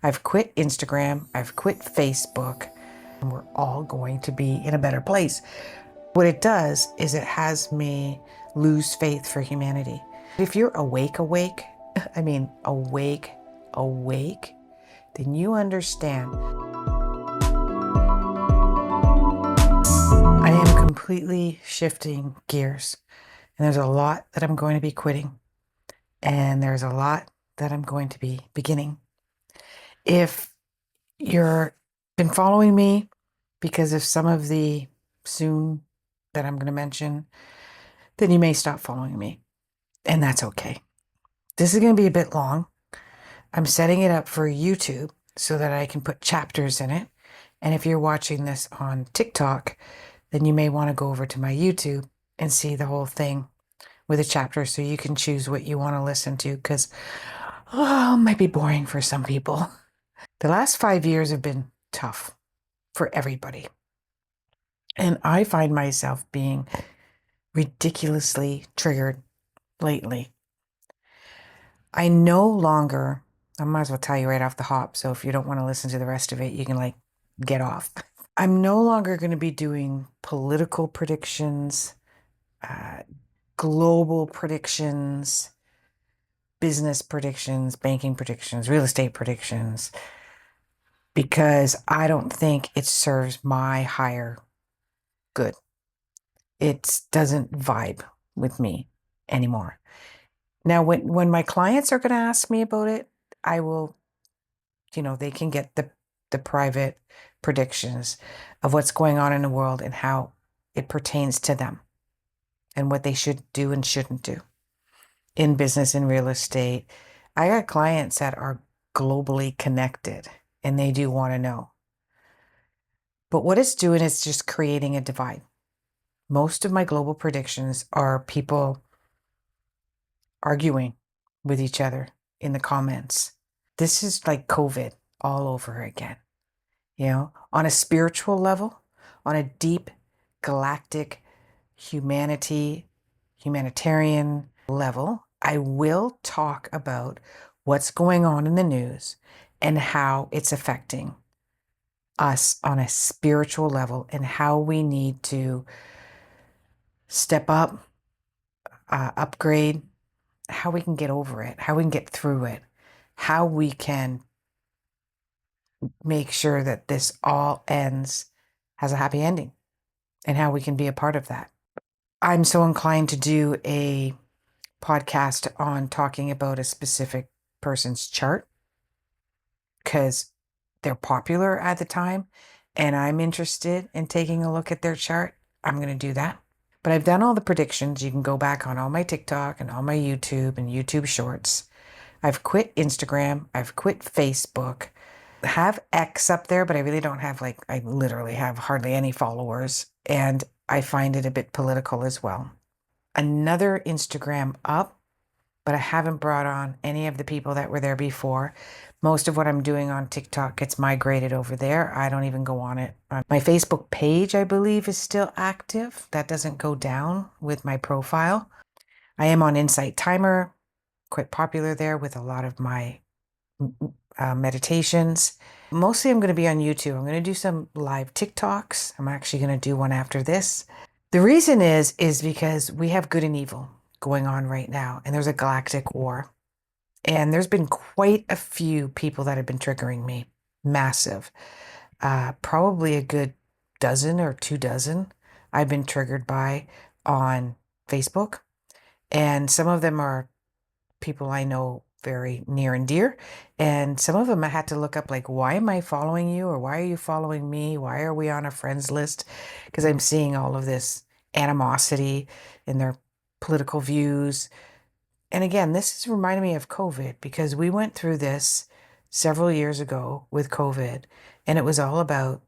I've quit Instagram. I've quit Facebook. And we're all going to be in a better place. What it does is it has me lose faith for humanity. If you're awake, I mean, awake, then you understand. I am completely shifting gears, and there's a lot that I'm going to be quitting, and there's a lot that I'm going to be beginning. If you're been following me because of some of the soon that I'm going to mention, then you may stop following me, and that's okay. This is going to be a bit long. I'm setting it up for YouTube so that I can put chapters in it. And if you're watching this on TikTok, then you may want to go over to my YouTube and see the whole thing with a chapter so you can choose what you want to listen to, because it might be boring for some people. The last 5 years have been tough for everybody. And I find myself being ridiculously triggered lately. I no longer, I might as well tell you right off the hop, so if you don't want to listen to the rest of it, you can get off. I'm no longer going to be doing political predictions, global predictions, business predictions, banking predictions, real estate predictions, because I don't think it serves my higher good. It doesn't vibe with me anymore. Now, when my clients are going to ask me about it, I will, they can get the private predictions of what's going on in the world and how it pertains to them and what they should do and shouldn't do in business and real estate. I got clients that are globally connected and they do want to know. But what it's doing is just creating a divide. Most of my global predictions are people arguing with each other in the comments. This is like COVID all over again. On a spiritual level, on a deep galactic humanitarian level, I will talk about what's going on in the news and how it's affecting us on a spiritual level and how we need to step up, upgrade, how we can get over it, how we can get through it, how we can make sure that this all ends, has a happy ending, and how we can be a part of that. I'm so inclined to do a podcast on talking about a specific person's chart because they're popular at the time and I'm interested in taking a look at their chart. I'm going to do that. But I've done all the predictions. You can go back on all my TikTok and all my YouTube and YouTube shorts. I've quit Instagram. I've quit Facebook. I have X up there, but I really don't have I literally have hardly any followers. And I find it a bit political as well. Another Instagram up, but I haven't brought on any of the people that were there before. Most of what I'm doing on TikTok gets migrated over there. I don't even go on it. My Facebook page, I believe, is still active. That doesn't go down with my profile. I am on Insight Timer, quite popular there with a lot of my meditations. Mostly I'm going to be on YouTube. I'm going to do some live TikToks. I'm actually going to do one after this. The reason is because we have good and evil going on right now, and there's a galactic war. And there's been quite a few people that have been triggering me. Massive. Probably a good dozen or 2 dozen I've been triggered by on Facebook. And some of them are people I know very near and dear. And some of them I had to look up, why am I following you? Or why are you following me? Why are we on a friends list? Because I'm seeing all of this animosity in their political views. And again, this is reminding me of COVID because we went through this several years ago with COVID, and it was all about,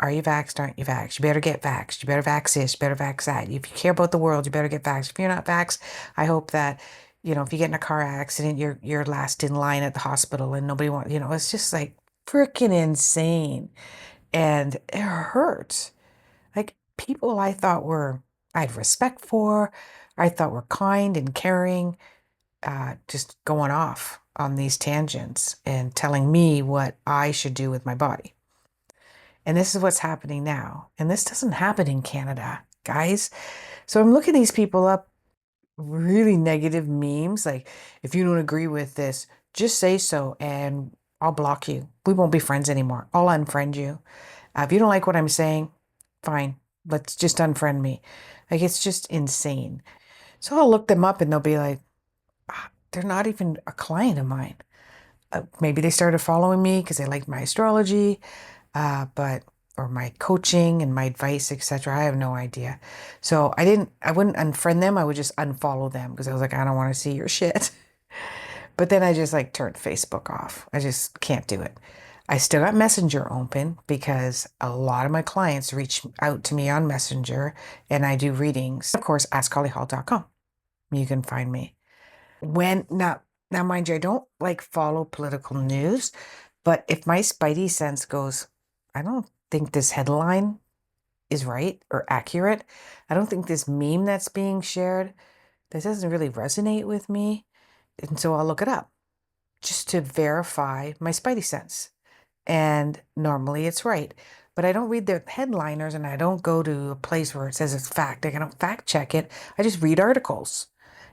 are you vaxxed? Aren't you vaxxed? You better get vaxxed. You better vax this. You better vax that. If you care about the world, you better get vaxxed. If you're not vaxxed, I hope that, if you get in a car accident, you're last in line at the hospital and nobody wants, it's just freaking insane. And it hurts. People I thought I had respect for, I thought were kind and caring, just going off on these tangents and telling me what I should do with my body. And this is what's happening now. And this doesn't happen in Canada, guys. So I'm looking these people up, really negative memes. Like, if you don't agree with this, just say so and I'll block you. We won't be friends anymore. I'll unfriend you. If you don't like what I'm saying, fine. Let's just unfriend me. Like, it's just insane. So I'll look them up and they'll be like, they're not even a client of mine. Maybe they started following me because they liked my astrology, but or my coaching and my advice, etc. I have no idea. So I wouldn't unfriend them. I would just unfollow them because I was like, I don't want to see your shit. But then I just like turned Facebook off. I just can't do it. I still got Messenger open because a lot of my clients reach out to me on Messenger and I do readings. Of course, Askhollyhall.com. You can find me. Now, mind you, I don't like follow political news, but if my spidey sense goes, I don't think this headline is right or accurate. I don't think this meme that's being shared, that doesn't really resonate with me. And so I'll look it up just to verify my spidey sense. And normally it's right. But I don't read the headliners and I don't go to a place where it says it's fact. Like, I don't fact check it. I just read articles.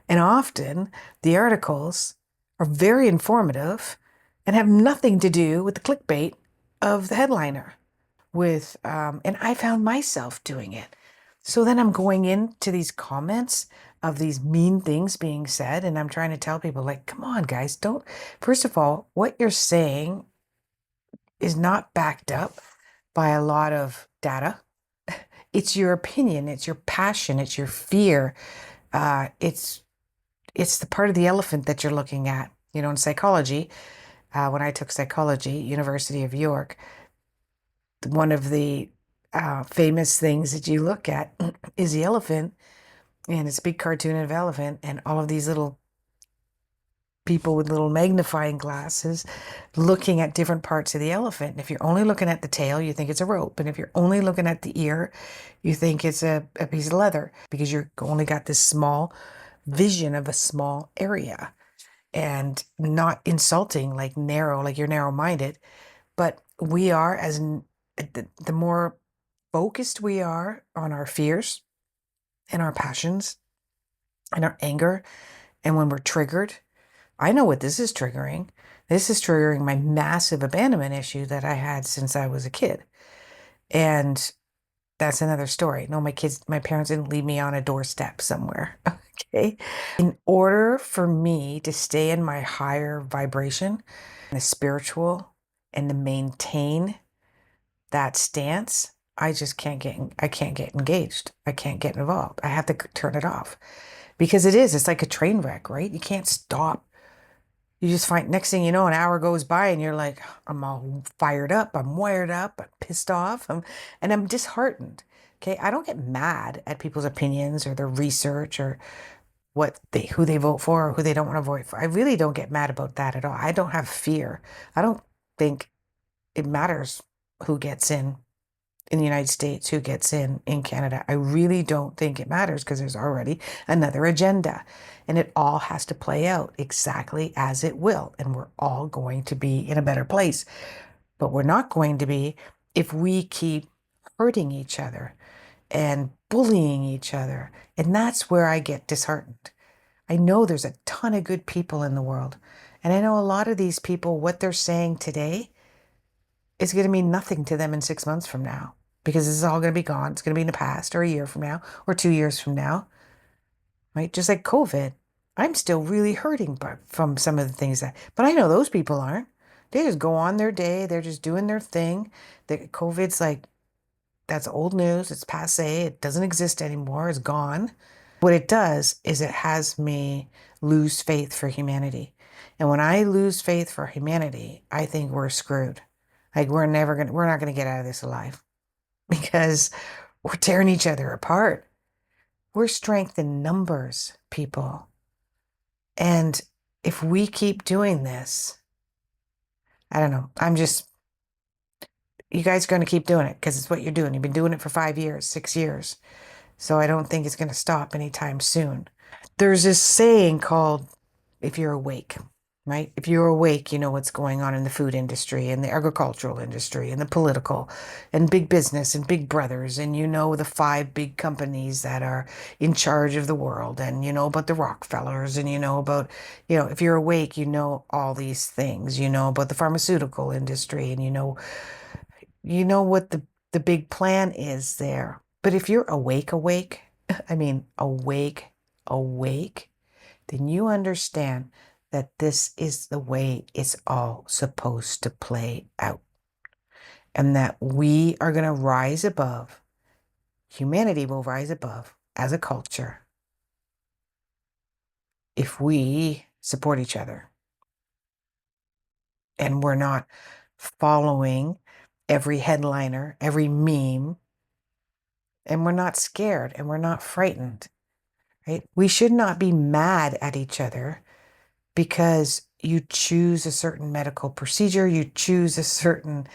And often the articles are very informative and have nothing to do with the clickbait of the headliner. And I found myself doing it. So then I'm going into these comments of these mean things being said, and I'm trying to tell people, like, come on, guys, don't. First of all, what you're saying is not backed up by a lot of data. It's your opinion, it's your passion, it's your fear. It's the part of the elephant that you're looking at. In psychology, when I took psychology, University of York, one of the famous things that you look at is the elephant, and it's a big cartoon of elephant, and all of these little people with little magnifying glasses looking at different parts of the elephant. And if you're only looking at the tail, you think it's a rope. And if you're only looking at the ear, you think it's a piece of leather because you're only got this small vision of a small area. And not insulting, like narrow, like you're narrow-minded, but we are, the more focused we are on our fears and our passions and our anger, and when we're triggered, I know what this is triggering. This is triggering my massive abandonment issue that I had since I was a kid. And that's another story. No, my parents didn't leave me on a doorstep somewhere. Okay. In order for me to stay in my higher vibration, the spiritual, and to maintain that stance, I can't get engaged. I can't get involved. I have to turn it off because it's like a train wreck, right? You can't stop. You just find, next thing you know, an hour goes by and you're like, I'm all fired up, I'm wired up, I'm pissed off, and I'm disheartened. Okay. I don't get mad at people's opinions or their research or who they vote for or who they don't want to vote for. I really don't get mad about that at all. I don't have fear. I don't think it matters who gets in the United States, who gets in Canada. I really don't think it matters because there's already another agenda and it all has to play out exactly as it will. And we're all going to be in a better place, but we're not going to be if we keep hurting each other and bullying each other. And that's where I get disheartened. I know there's a ton of good people in the world. And I know a lot of these people, what they're saying today is going to mean nothing to them in 6 months from now, because this is all going to be gone. It's going to be in the past, or a year from now, or 2 years from now, right? Just like COVID. I'm still really hurting from some of the things but I know those people aren't. They just go on their day. They're just doing their thing. COVID's like, that's old news. It's passé. It doesn't exist anymore. It's gone. What it does is it has me lose faith for humanity. And when I lose faith for humanity, I think we're screwed. Like, we're not going to get out of this alive because we're tearing each other apart. We're strength in numbers, people. And if we keep doing this, I don't know. You guys are going to keep doing it because it's what you're doing. You've been doing it for 5 years, 6 years. So I don't think it's going to stop anytime soon. There's this saying called, if you're awake. right? If you're awake, you know what's going on in the food industry and the agricultural industry and the political and big business and big brothers. And you know the five big companies that are in charge of the world. And you know about the Rockefellers and you know about, if you're awake, you know all these things. You know about the pharmaceutical industry and you know what the big plan is there. But if you're awake, I mean awake, then you understand that this is the way it's all supposed to play out. And that we are going to rise above, humanity will rise above as a culture if we support each other and we're not following every headliner, every meme, and we're not scared and we're not frightened, right? We should not be mad at each other because you choose a certain medical procedure, you choose a certain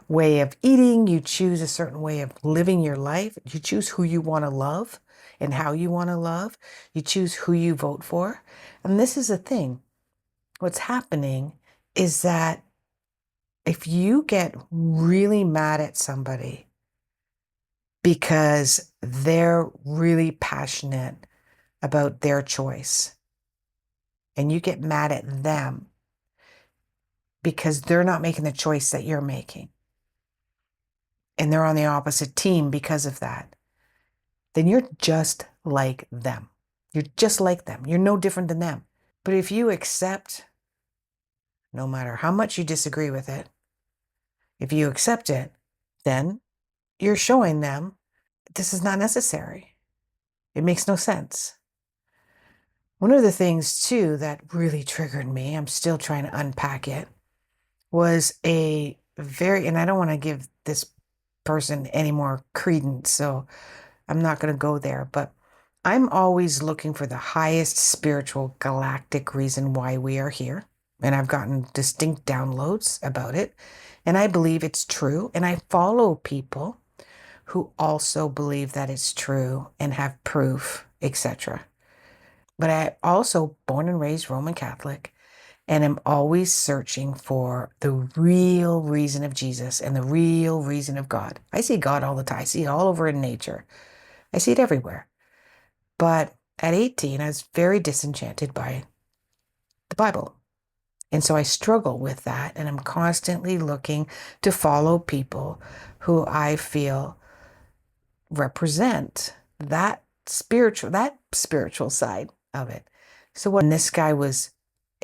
way of eating, you choose a certain way of living your life, you choose who you want to love and how you want to love, you choose who you vote for. And this is the thing. What's happening is that if you get really mad at somebody because they're really passionate about their choice, and you get mad at them because they're not making the choice that you're making, and they're on the opposite team because of that, then you're just like them. You're just like them. You're no different than them. But if you accept, no matter how much you disagree with it, if you accept it, then you're showing them this is not necessary. It makes no sense. One of the things, too, that really triggered me, I'm still trying to unpack it, was and I don't want to give this person any more credence, so I'm not going to go there, but I'm always looking for the highest spiritual galactic reason why we are here. And I've gotten distinct downloads about it. And I believe it's true. And I follow people who also believe that it's true and have proof, etc. But I also born and raised Roman Catholic and am always searching for the real reason of Jesus and the real reason of God. I see God all the time. I see it all over in nature. I see it everywhere. But at 18, I was very disenchanted by the Bible. And so I struggle with that. And I'm constantly looking to follow people who I feel represent that spiritual side of it. So when this guy was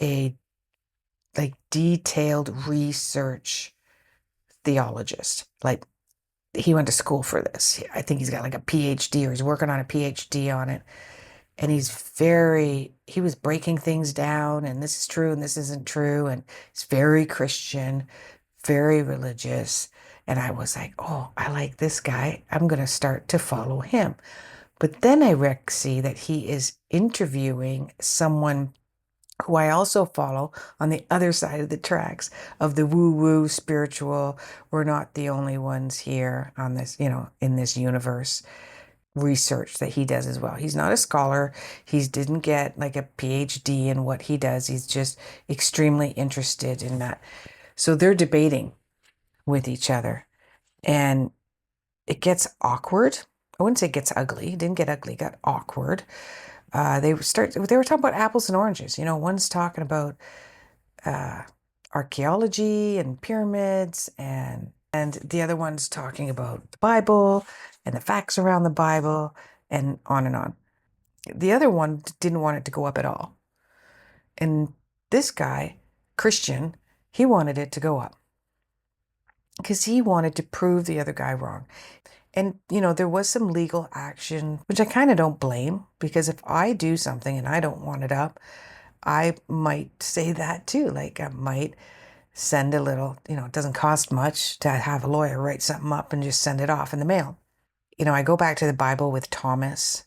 a detailed research theologist, like he went to school for this. I think he's got like a PhD or he's working on a PhD on it. And he was breaking things down and this is true and this isn't true. And he's very Christian, very religious. And I was like, oh, I like this guy. I'm going to start to follow him. But then I see that he is interviewing someone who I also follow on the other side of the tracks of the woo-woo spiritual. We're not the only ones here on this, in this universe research that he does as well. He's not a scholar. He didn't get like a PhD in what he does. He's just extremely interested in that. So they're debating with each other and it gets awkward. I wouldn't say it gets ugly. It didn't get ugly, it got awkward. They were talking about apples and oranges. One's talking about archaeology and pyramids and the other one's talking about the Bible and the facts around the Bible and on and on. The other one didn't want it to go up at all. And this guy, Christian, he wanted it to go up because he wanted to prove the other guy wrong. And, there was some legal action, which I kind of don't blame, because if I do something and I don't want it up, I might say that too. Like I might send a little, it doesn't cost much to have a lawyer write something up and just send it off in the mail. I go back to the Bible with Thomas.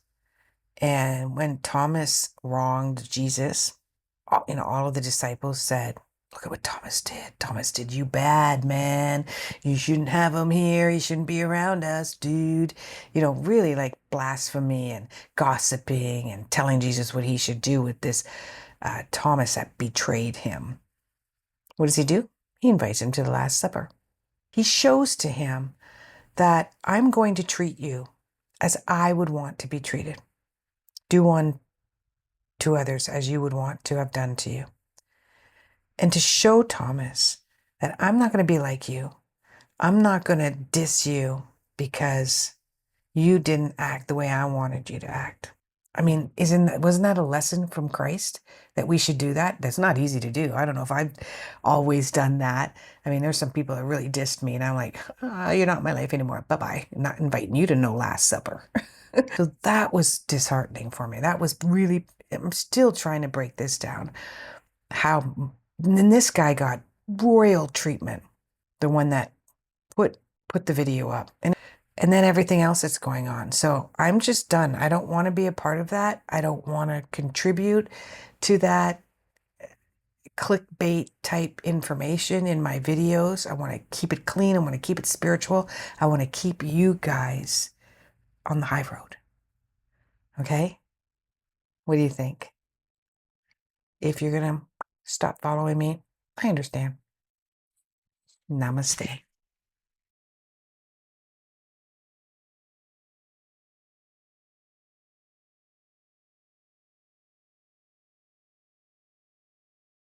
And when Thomas wronged Jesus, all of the disciples said, look at what Thomas did. Thomas did you bad, man. You shouldn't have him here. He shouldn't be around us, dude. Really like blasphemy and gossiping and telling Jesus what he should do with this Thomas that betrayed him. What does he do? He invites him to the Last Supper. He shows to him that I'm going to treat you as I would want to be treated. Do unto others as you would want to have done to you. And to show Thomas that I'm not going to be like you. I'm not going to diss you because you didn't act the way I wanted you to act. I mean, wasn't that a lesson from Christ that we should do that? That's not easy to do. I don't know if I've always done that. I mean, there's some people that really dissed me and I'm like, oh, you're not in my life anymore. Bye-bye. I'm not inviting you to no Last Supper. So that was disheartening for me. That was really, I'm still trying to break this down. And this guy got royal treatment, the one that put the video up. And then everything else that's going on. So I'm just done. I don't want to be a part of that. I don't want to contribute to that clickbait type information in my videos. I want to keep it clean. I want to keep it spiritual. I want to keep you guys on the high road. Okay? What do you think? If you're going to stop following me, I understand. Namaste.